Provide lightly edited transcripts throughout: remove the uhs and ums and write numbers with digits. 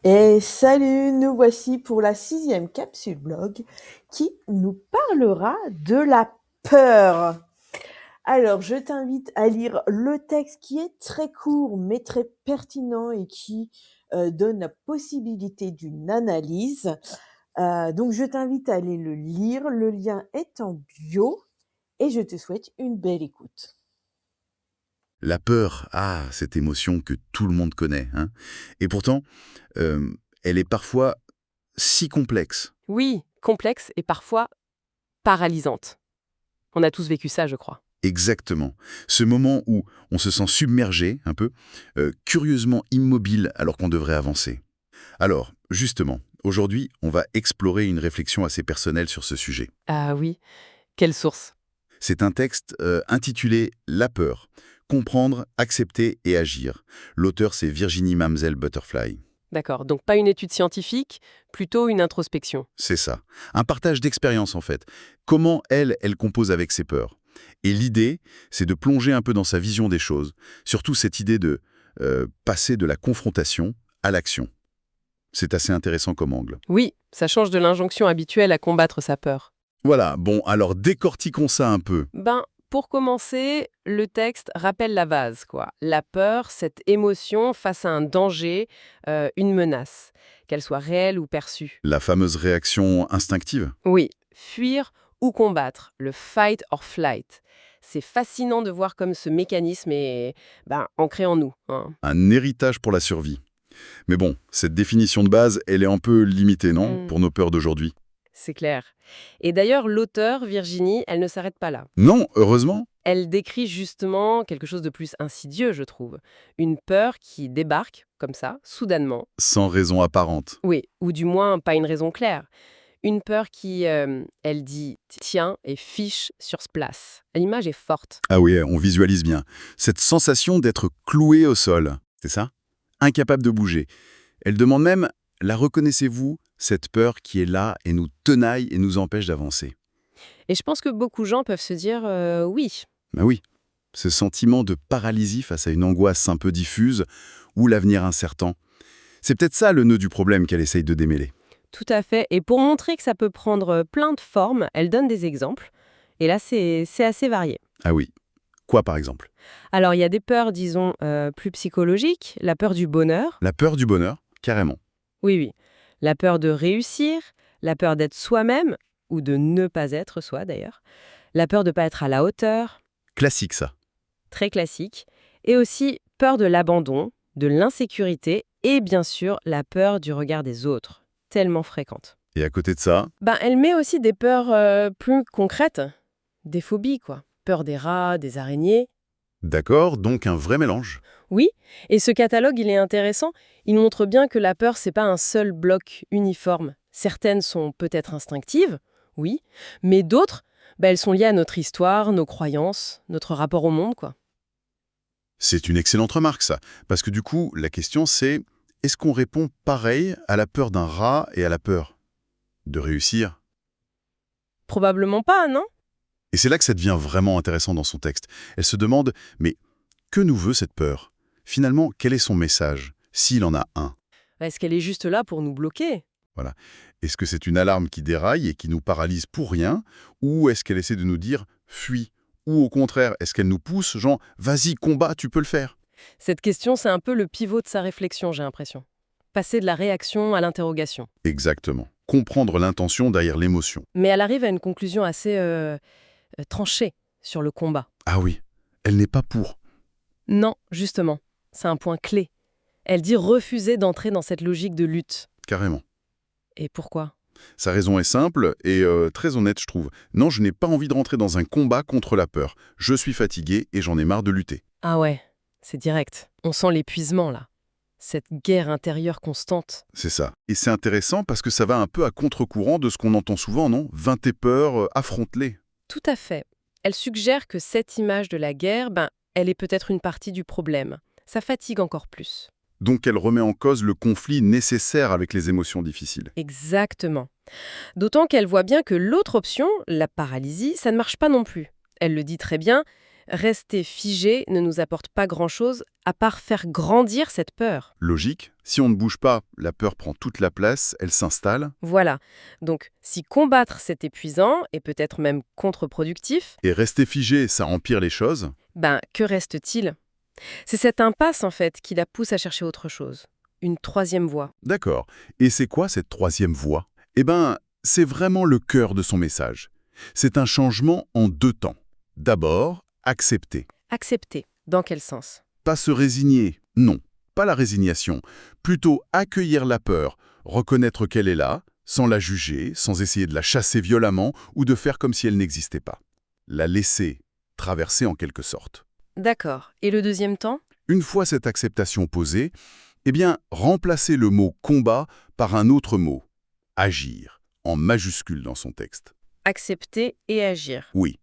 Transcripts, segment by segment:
Et salut, nous voici pour la 6e capsule blog qui nous parlera de la peur. Alors, je t'invite à lire le texte qui est très court mais très pertinent et qui donne la possibilité d'une analyse. Donc, je t'invite à aller le lire. Le lien est en bio et je te souhaite une belle écoute. La peur, cette émotion que tout le monde connaît, hein. Et pourtant, elle est parfois si complexe. Oui, complexe et parfois paralysante. On a tous vécu ça, je crois. Exactement. Ce moment où on se sent submergé, un peu, curieusement immobile alors qu'on devrait avancer. Alors, justement, aujourd'hui, on va explorer une réflexion assez personnelle sur ce sujet. Ah oui, quelle source. C'est un texte intitulé La peur. Comprendre, accepter et agir. L'auteur, c'est Virginie Mamselle Butterfly. D'accord, donc pas une étude scientifique, plutôt une introspection. C'est ça. Un partage d'expérience, en fait. Comment elle compose avec ses peurs. Et l'idée, c'est de plonger un peu dans sa vision des choses. Surtout cette idée de passer de la confrontation à l'action. C'est assez intéressant comme angle. Oui, ça change de l'injonction habituelle à combattre sa peur. Voilà, bon, alors décortiquons ça un peu. Pour commencer, le texte rappelle la base, quoi. La peur, cette émotion face à un danger, une menace, qu'elle soit réelle ou perçue. La fameuse réaction instinctive. Oui, fuir ou combattre, le fight or flight. C'est fascinant de voir comme ce mécanisme est ancré en nous, hein. Un héritage pour la survie. Mais bon, cette définition de base, elle est un peu limitée, non, Mm. pour nos peurs d'aujourd'hui? C'est clair. Et d'ailleurs, l'auteur, Virginie, elle ne s'arrête pas là. Non, heureusement. Elle décrit justement quelque chose de plus insidieux, je trouve. Une peur qui débarque, comme ça, soudainement. Sans raison apparente. Oui, ou du moins pas une raison claire. Une peur qui, elle dit, tient et fiche sur ce place. L'image est forte. Ah oui, on visualise bien. Cette sensation d'être cloué au sol, c'est ça? Incapable de bouger. Elle demande même, la reconnaissez-vous, cette peur qui est là et nous tenaille et nous empêche d'avancer? Et je pense que beaucoup de gens peuvent se dire oui. Ben oui, ce sentiment de paralysie face à une angoisse un peu diffuse ou l'avenir incertain. C'est peut-être ça le nœud du problème qu'elle essaye de démêler. Tout à fait. Et pour montrer que ça peut prendre plein de formes, elle donne des exemples. Et là, c'est assez varié. Ah oui. Quoi par exemple? Alors, il y a des peurs, disons, plus psychologiques. La peur du bonheur. La peur du bonheur, carrément. Oui, oui. La peur de réussir. La peur d'être soi-même, ou de ne pas être soi, d'ailleurs. La peur de ne pas être à la hauteur. Classique ça. Très classique. Et aussi peur de l'abandon, de l'insécurité et bien sûr la peur du regard des autres, tellement fréquente. Et à côté de ça, Elle met aussi des peurs plus concrètes, des phobies quoi. Peur des rats, des araignées. d'accord, donc un vrai mélange. Oui, et ce catalogue il est intéressant, il montre bien que la peur c'est pas un seul bloc uniforme. Certaines sont peut-être instinctives, oui, mais d'autres, elles sont liées à notre histoire, nos croyances, notre rapport au monde quoi. C'est une excellente remarque ça, parce que du coup, la question c'est, est-ce qu'on répond pareil à la peur d'un rat et à la peur de réussir? Probablement pas, non? Et c'est là que ça devient vraiment intéressant dans son texte. Elle se demande, mais que nous veut cette peur? Finalement, quel est son message, s'il en a un? Est-ce qu'elle est juste là pour nous bloquer? Voilà. Est-ce que c'est une alarme qui déraille et qui nous paralyse pour rien? Ou est-ce qu'elle essaie de nous dire fuis? Ou au contraire, est-ce qu'elle nous pousse, genre vas-y, combat, tu peux le faire? Cette question, c'est un peu le pivot de sa réflexion, j'ai l'impression. Passer de la réaction à l'interrogation. Exactement. Comprendre l'intention derrière l'émotion. Mais elle arrive à une conclusion assez tranchée sur le combat. Ah oui, elle n'est pas pour. Non, justement, c'est un point clé. Elle dit refuser d'entrer dans cette logique de lutte. Carrément. Et pourquoi? Sa raison est simple et très honnête, je trouve. Non, je n'ai pas envie de rentrer dans un combat contre la peur. Je suis fatigué et j'en ai marre de lutter. Ah ouais, c'est direct. On sent l'épuisement, là. Cette guerre intérieure constante. C'est ça. Et c'est intéressant parce que ça va un peu à contre-courant de ce qu'on entend souvent, non? Vains tes peurs, affronte-les. Tout à fait. Elle suggère que cette image de la guerre, elle est peut-être une partie du problème. Ça fatigue encore plus. Donc elle remet en cause le conflit nécessaire avec les émotions difficiles. Exactement. D'autant qu'elle voit bien que l'autre option, la paralysie, ça ne marche pas non plus. Elle le dit très bien, Rester figé ne nous apporte pas grand-chose à part faire grandir cette peur. Logique, si on ne bouge pas, la peur prend toute la place, elle s'installe, Voilà. Donc, si combattre c'est épuisant et peut-être même contre-productif, et rester figé, ça empire les choses. ben que reste-t-il? C'est cette impasse en fait qui la pousse à chercher autre chose. Une troisième voie. D'accord. Et c'est quoi cette troisième voie? Eh ben, c'est vraiment le cœur de son message. C'est un changement en 2 temps. D'abord, accepter. Accepter. Dans quel sens? Pas se résigner, non, pas la résignation. Plutôt accueillir la peur, reconnaître qu'elle est là, sans la juger, sans essayer de la chasser violemment ou de faire comme si elle n'existait pas. La laisser traverser en quelque sorte. D'accord. Et le deuxième temps? Une fois cette acceptation posée, eh bien, remplacer le mot « combat » par un autre mot, « agir », en majuscule dans son texte. Accepter et agir. Oui.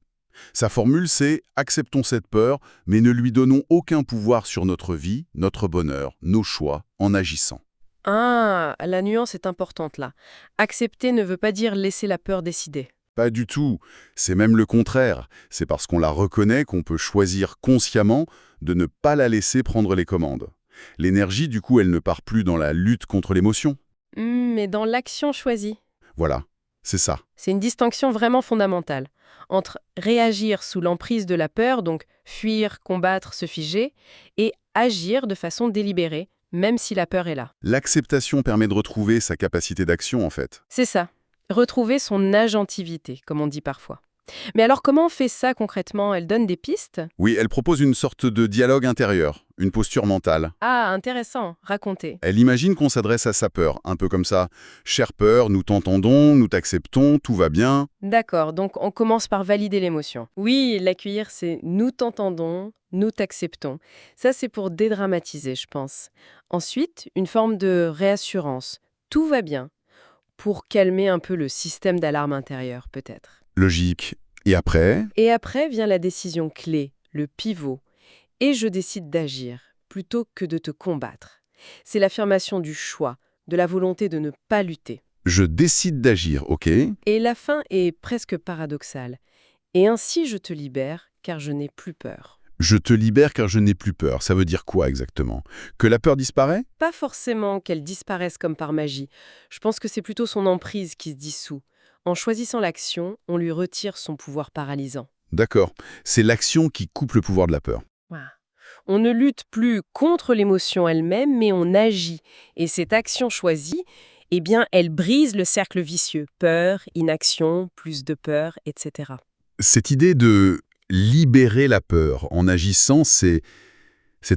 Sa formule, c'est « acceptons cette peur, mais ne lui donnons aucun pouvoir sur notre vie, notre bonheur, nos choix, en agissant. » Ah, la nuance est importante là. Accepter ne veut pas dire laisser la peur décider. Pas du tout. C'est même le contraire. C'est parce qu'on la reconnaît qu'on peut choisir consciemment de ne pas la laisser prendre les commandes. L'énergie, du coup, elle ne part plus dans la lutte contre l'émotion. Mais dans l'action choisie. Voilà, c'est ça. C'est une distinction vraiment fondamentale entre réagir sous l'emprise de la peur, donc fuir, combattre, se figer, et agir de façon délibérée, même si la peur est là. L'acceptation permet de retrouver sa capacité d'action, en fait. C'est ça. Retrouver son agentivité, comme on dit parfois. Mais alors comment on fait ça concrètement? Elle donne des pistes? Oui, elle propose une sorte de dialogue intérieur, une posture mentale. Ah, intéressant. Racontez. Elle imagine qu'on s'adresse à sa peur, un peu comme ça. « Chère peur, nous t'entendons, nous t'acceptons, tout va bien. D'accord, donc on commence par valider l'émotion. Oui, l'accueillir, c'est nous t'entendons, nous t'acceptons. Ça, c'est pour dédramatiser, je pense. Ensuite, une forme de réassurance. Tout va bien. Pour calmer un peu le système d'alarme intérieur, peut-être. » Logique. Et après? Et après vient la décision clé, le pivot. Et je décide d'agir, plutôt que de te combattre. C'est l'affirmation du choix, de la volonté de ne pas lutter. Je décide d'agir, ok? Et la fin est presque paradoxale. Et ainsi je te libère, car je n'ai plus peur. Je te libère car je n'ai plus peur. Ça veut dire quoi exactement? Que la peur disparaît? Pas forcément qu'elle disparaisse comme par magie. Je pense que c'est plutôt son emprise qui se dissout. En choisissant l'action, on lui retire son pouvoir paralysant. D'accord. C'est l'action qui coupe le pouvoir de la peur. Voilà. On ne lutte plus contre l'émotion elle-même, mais on agit. Et cette action choisie, eh bien, elle brise le cercle vicieux. Peur, inaction, plus de peur, etc. Cette idée de libérer la peur en agissant, c'est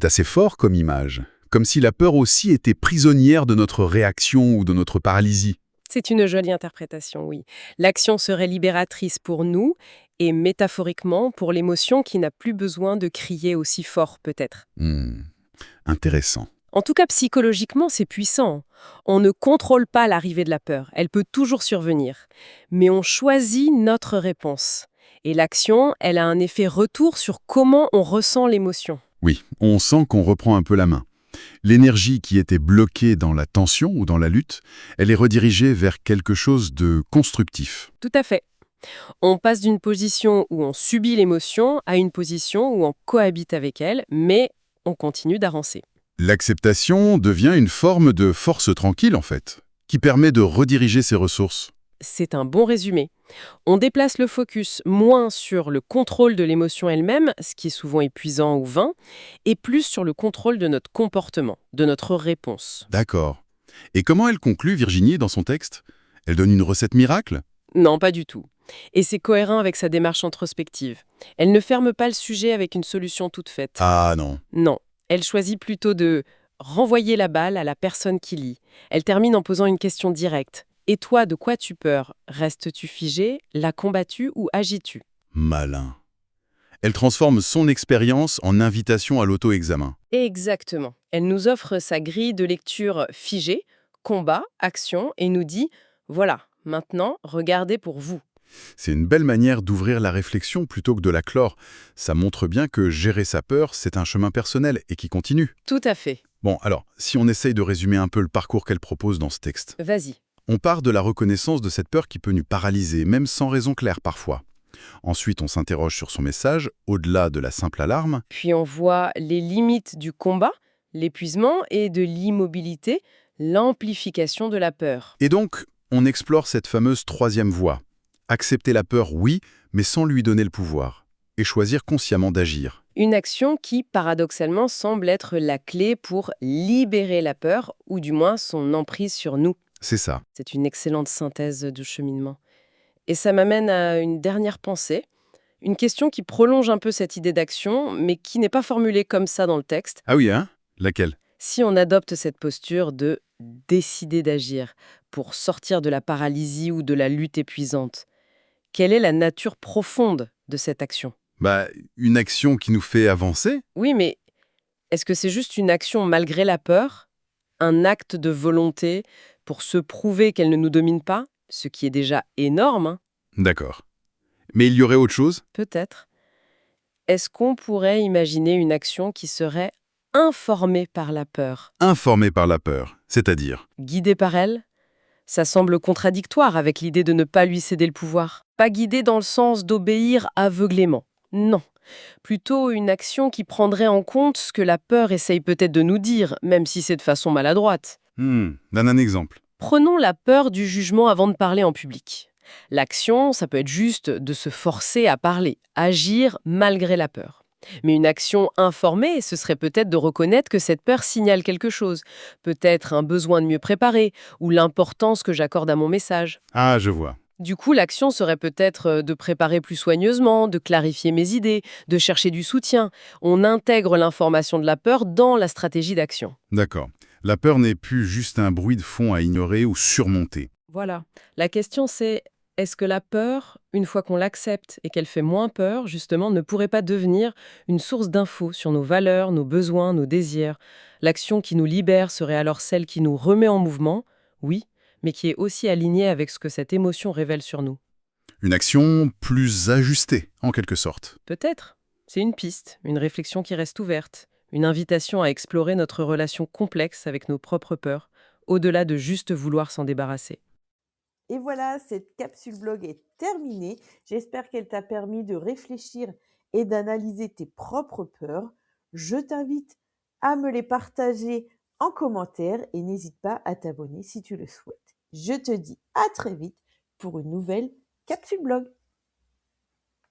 assez fort comme image. Comme si la peur aussi était prisonnière de notre réaction ou de notre paralysie. C'est une jolie interprétation, oui. L'action serait libératrice pour nous et métaphoriquement pour l'émotion qui n'a plus besoin de crier aussi fort, peut-être. Intéressant. En tout cas, psychologiquement, c'est puissant. On ne contrôle pas l'arrivée de la peur. Elle peut toujours survenir. Mais on choisit notre réponse. Et l'action, elle a un effet retour sur comment on ressent l'émotion. Oui, on sent qu'on reprend un peu la main. L'énergie qui était bloquée dans la tension ou dans la lutte, elle est redirigée vers quelque chose de constructif. Tout à fait. On passe d'une position où on subit l'émotion à une position où on cohabite avec elle, mais on continue d'avancer. L'acceptation devient une forme de force tranquille, en fait, qui permet de rediriger ses ressources. C'est un bon résumé. On déplace le focus moins sur le contrôle de l'émotion elle-même, ce qui est souvent épuisant ou vain, et plus sur le contrôle de notre comportement, de notre réponse. D'accord. Et comment elle conclut, Virginie, dans son texte? Elle donne une recette miracle? Non, pas du tout. Et c'est cohérent avec sa démarche introspective. Elle ne ferme pas le sujet avec une solution toute faite. Ah non. Non, elle choisit plutôt de renvoyer la balle à la personne qui lit. Elle termine en posant une question directe. Et toi, de quoi tu peur? Restes-tu figé? La combattu ou agis-tu? Malin. Elle transforme son expérience en invitation à l'auto-examen. Exactement. Elle nous offre sa grille de lecture figée, combat, action, et nous dit « Voilà, maintenant, regardez pour vous ». C'est une belle manière d'ouvrir la réflexion plutôt que de la clore. Ça montre bien que gérer sa peur, c'est un chemin personnel et qui continue. Tout à fait. Bon, alors, si on essaye de résumer un peu le parcours qu'elle propose dans ce texte. Vas-y. On part de la reconnaissance de cette peur qui peut nous paralyser, même sans raison claire parfois. Ensuite, on s'interroge sur son message, au-delà de la simple alarme. Puis on voit les limites du combat, l'épuisement et de l'immobilité, l'amplification de la peur. Et donc, on explore cette fameuse troisième voie. Accepter la peur, oui, mais sans lui donner le pouvoir. Et choisir consciemment d'agir. Une action qui, paradoxalement, semble être la clé pour libérer la peur, ou du moins son emprise sur nous. C'est ça. C'est une excellente synthèse de cheminement. Et ça m'amène à une dernière pensée, une question qui prolonge un peu cette idée d'action, mais qui n'est pas formulée comme ça dans le texte. Ah oui, hein? Laquelle? Si on adopte cette posture de décider d'agir pour sortir de la paralysie ou de la lutte épuisante, quelle est la nature profonde de cette action? Une action qui nous fait avancer? Oui, mais est-ce que c'est juste une action malgré la peur? Un acte de volonté pour se prouver qu'elle ne nous domine pas? Ce qui est déjà énorme, hein? D'accord. Mais il y aurait autre chose? Peut-être. Est-ce qu'on pourrait imaginer une action qui serait informée par la peur, Informé par la peur, c'est-à-dire? guidée par elle? Ça semble contradictoire avec l'idée de ne pas lui céder le pouvoir. Pas guidée dans le sens d'obéir aveuglément. Non. Plutôt une action qui prendrait en compte ce que la peur essaye peut-être de nous dire, même si c'est de façon maladroite. Donne un exemple. Prenons la peur du jugement avant de parler en public. L'action, ça peut être juste de se forcer à parler, agir malgré la peur. Mais une action informée, ce serait peut-être de reconnaître que cette peur signale quelque chose, peut-être un besoin de mieux préparer, ou l'importance que j'accorde à mon message. Ah, je vois. Du coup, l'action serait peut-être de préparer plus soigneusement, de clarifier mes idées, de chercher du soutien. On intègre l'information de la peur dans la stratégie d'action. D'accord. La peur n'est plus juste un bruit de fond à ignorer ou surmonter. Voilà. La question c'est, est-ce que la peur, une fois qu'on l'accepte et qu'elle fait moins peur, justement, ne pourrait pas devenir une source d'infos sur nos valeurs, nos besoins, nos désirs? L'action qui nous libère serait alors celle qui nous remet en mouvement, oui, mais qui est aussi alignée avec ce que cette émotion révèle sur nous. Une action plus ajustée, en quelque sorte. Peut-être. C'est une piste, une réflexion qui reste ouverte, une invitation à explorer notre relation complexe avec nos propres peurs, au-delà de juste vouloir s'en débarrasser. Et voilà, cette capsule blog est terminée. J'espère qu'elle t'a permis de réfléchir et d'analyser tes propres peurs. Je t'invite à me les partager en commentaire et n'hésite pas à t'abonner si tu le souhaites. Je te dis à très vite pour une nouvelle capsule blog.